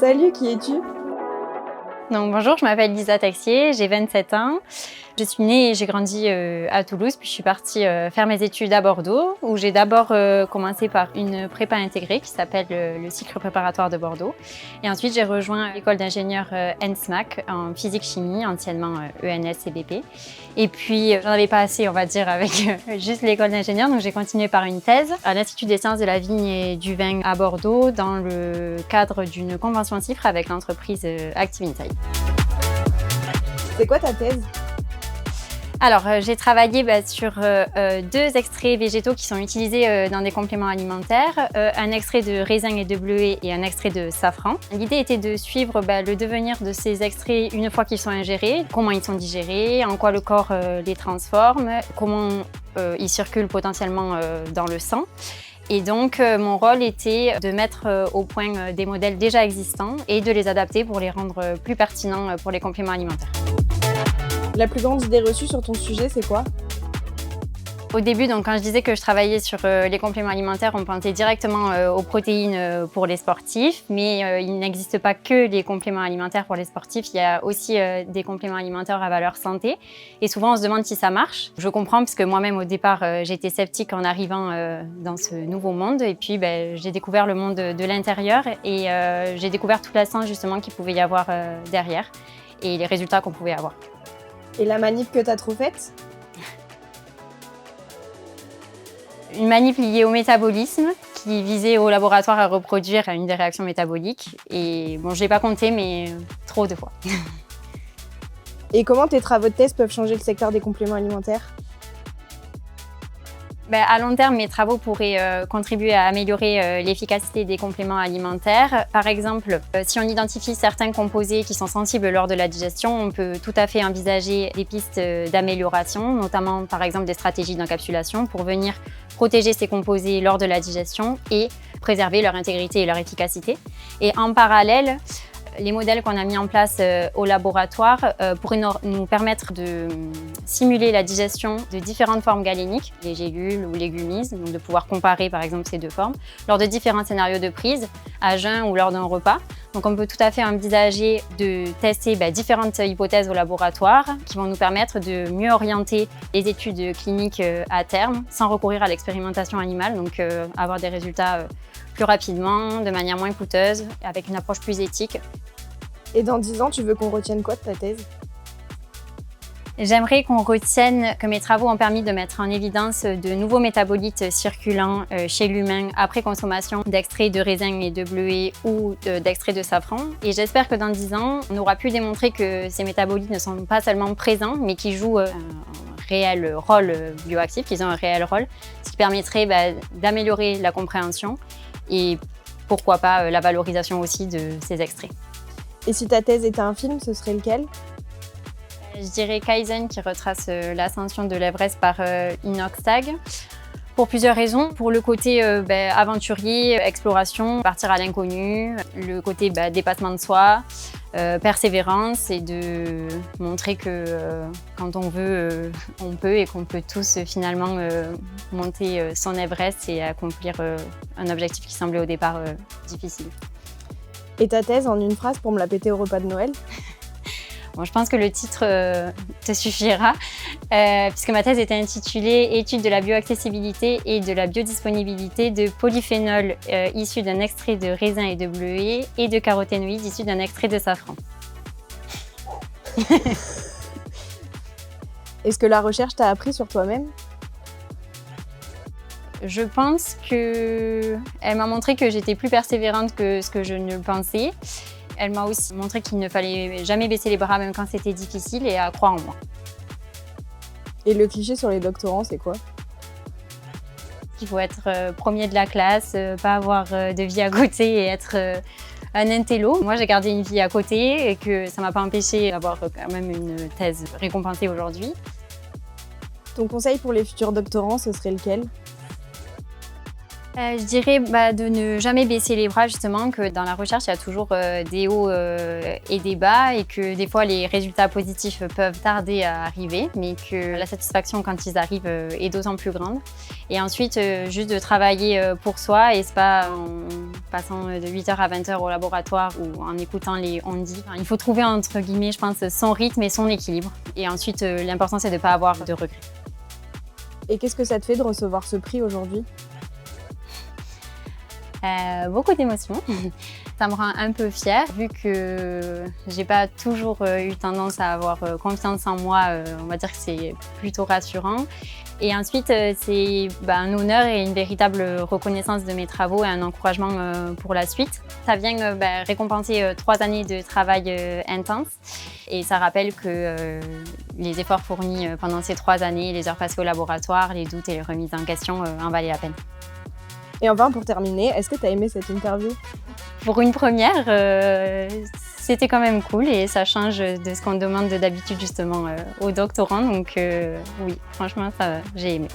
Salut, qui es-tu? Donc bonjour, je m'appelle Lisa Taxier, j'ai 27 ans. Je suis née et j'ai grandi à Toulouse, puis je suis partie faire mes études à Bordeaux, où j'ai d'abord commencé par une prépa intégrée qui s'appelle le cycle préparatoire de Bordeaux. Et ensuite, j'ai rejoint l'école d'ingénieur ENSMAC en physique-chimie, anciennement ENS et BP. Et puis, j'en avais pas assez, on va dire, avec juste l'école d'ingénieur, donc j'ai continué par une thèse à l'Institut des sciences de la vigne et du vin à Bordeaux, dans le cadre d'une convention CIFRE avec l'entreprise Active Insight. C'est quoi ta thèse? Alors, j'ai travaillé sur deux extraits végétaux qui sont utilisés dans des compléments alimentaires, un extrait de raisin et de bleuet et un extrait de safran. L'idée était de suivre le devenir de ces extraits une fois qu'ils sont ingérés, comment ils sont digérés, en quoi le corps les transforme, comment ils circulent potentiellement dans le sang. Et donc, mon rôle était de mettre au point des modèles déjà existants et de les adapter pour les rendre plus pertinents pour les compléments alimentaires. La plus grande idée reçue sur ton sujet, c'est quoi? Au début, donc, quand je disais que je travaillais sur les compléments alimentaires, on pensait directement aux protéines pour les sportifs, mais il n'existe pas que les compléments alimentaires pour les sportifs, il y a aussi des compléments alimentaires à valeur santé. Et souvent, on se demande si ça marche. Je comprends, parce que moi-même, au départ, j'étais sceptique en arrivant dans ce nouveau monde. Et puis, j'ai découvert le monde de l'intérieur et j'ai découvert toute la science, justement, qu'il pouvait y avoir derrière et les résultats qu'on pouvait avoir. Et la manip que t'as trop faite? Une manip liée au métabolisme qui visait au laboratoire à reproduire une des réactions métaboliques. Et bon, je ne l'ai pas compté, mais trop de fois. Et comment tes travaux de thèse peuvent changer le secteur des compléments alimentaires? À long terme, mes travaux pourraient contribuer à améliorer l'efficacité des compléments alimentaires. Par exemple, si on identifie certains composés qui sont sensibles lors de la digestion, on peut tout à fait envisager des pistes d'amélioration, notamment par exemple des stratégies d'encapsulation pour venir protéger ces composés lors de la digestion et préserver leur intégrité et leur efficacité. Et en parallèle, les modèles qu'on a mis en place au laboratoire pourraient nous permettre de simuler la digestion de différentes formes galéniques, les gélules ou légumises, donc de pouvoir comparer par exemple ces deux formes, lors de différents scénarios de prise, à jeun ou lors d'un repas. Donc on peut tout à fait envisager de tester différentes hypothèses au laboratoire qui vont nous permettre de mieux orienter les études cliniques à terme sans recourir à l'expérimentation animale, donc avoir des résultats plus rapidement, de manière moins coûteuse, avec une approche plus éthique. Et dans 10 ans, tu veux qu'on retienne quoi de ta thèse? J'aimerais qu'on retienne que mes travaux ont permis de mettre en évidence de nouveaux métabolites circulants chez l'humain après consommation d'extraits de raisin et de bleuet ou d'extraits de safran. Et j'espère que dans 10 ans, on aura pu démontrer que ces métabolites ne sont pas seulement présents, mais qu'ils jouent un réel rôle bioactif, qu'ils ont un réel rôle, ce qui permettrait d'améliorer la compréhension et pourquoi pas la valorisation aussi de ces extraits. Et si ta thèse était un film, ce serait lequel? Je dirais Kaizen, qui retrace l'ascension de l'Everest par Inox Tag. Pour plusieurs raisons. Pour le côté aventurier, exploration, partir à l'inconnu, le côté dépassement de soi, persévérance et de montrer que quand on veut, on peut et qu'on peut tous finalement monter son Everest et accomplir un objectif qui semblait au départ difficile. Et ta thèse en une phrase pour me la péter au repas de Noël? Bon, je pense que le titre te suffira, puisque ma thèse était intitulée « Étude de la bioaccessibilité et de la biodisponibilité de polyphénols issus d'un extrait de raisin et de bleuet et de caroténoïdes issus d'un extrait de safran ». Est-ce que la recherche t'a appris sur toi-même? Je pense qu'elle m'a montré que j'étais plus persévérante que ce que je ne le pensais. Elle m'a aussi montré qu'il ne fallait jamais baisser les bras, même quand c'était difficile, et à croire en moi. Et le cliché sur les doctorants, c'est quoi? Il faut être premier de la classe, pas avoir de vie à côté et être un intello. Moi, j'ai gardé une vie à côté et que ça ne m'a pas empêché d'avoir quand même une thèse récompensée aujourd'hui. Ton conseil pour les futurs doctorants, ce serait lequel? Je dirais de ne jamais baisser les bras, justement, que dans la recherche, il y a toujours des hauts et des bas et que des fois, les résultats positifs peuvent tarder à arriver, mais que la satisfaction quand ils arrivent est d'autant plus grande. Et ensuite, juste de travailler pour soi et c'est pas passant de 8h à 20h au laboratoire ou en écoutant les on-dit. Il faut trouver, entre guillemets, je pense, son rythme et son équilibre. Et ensuite, l'important, c'est de ne pas avoir de regrets. Et qu'est-ce que ça te fait de recevoir ce prix aujourd'hui? Beaucoup d'émotions. Ça me rend un peu fière, vu que j'ai pas toujours eu tendance à avoir confiance en moi. On va dire que c'est plutôt rassurant. Et ensuite, c'est un honneur et une véritable reconnaissance de mes travaux et un encouragement pour la suite. Ça vient récompenser 3 années de travail intense et ça rappelle que les efforts fournis pendant ces 3 années, les heures passées au laboratoire, les doutes et les remises en question en valaient la peine. Et enfin, pour terminer, est-ce que tu as aimé cette interview? Pour une première, c'était quand même cool et ça change de ce qu'on demande d'habitude justement aux doctorants. Donc oui, franchement, j'ai aimé.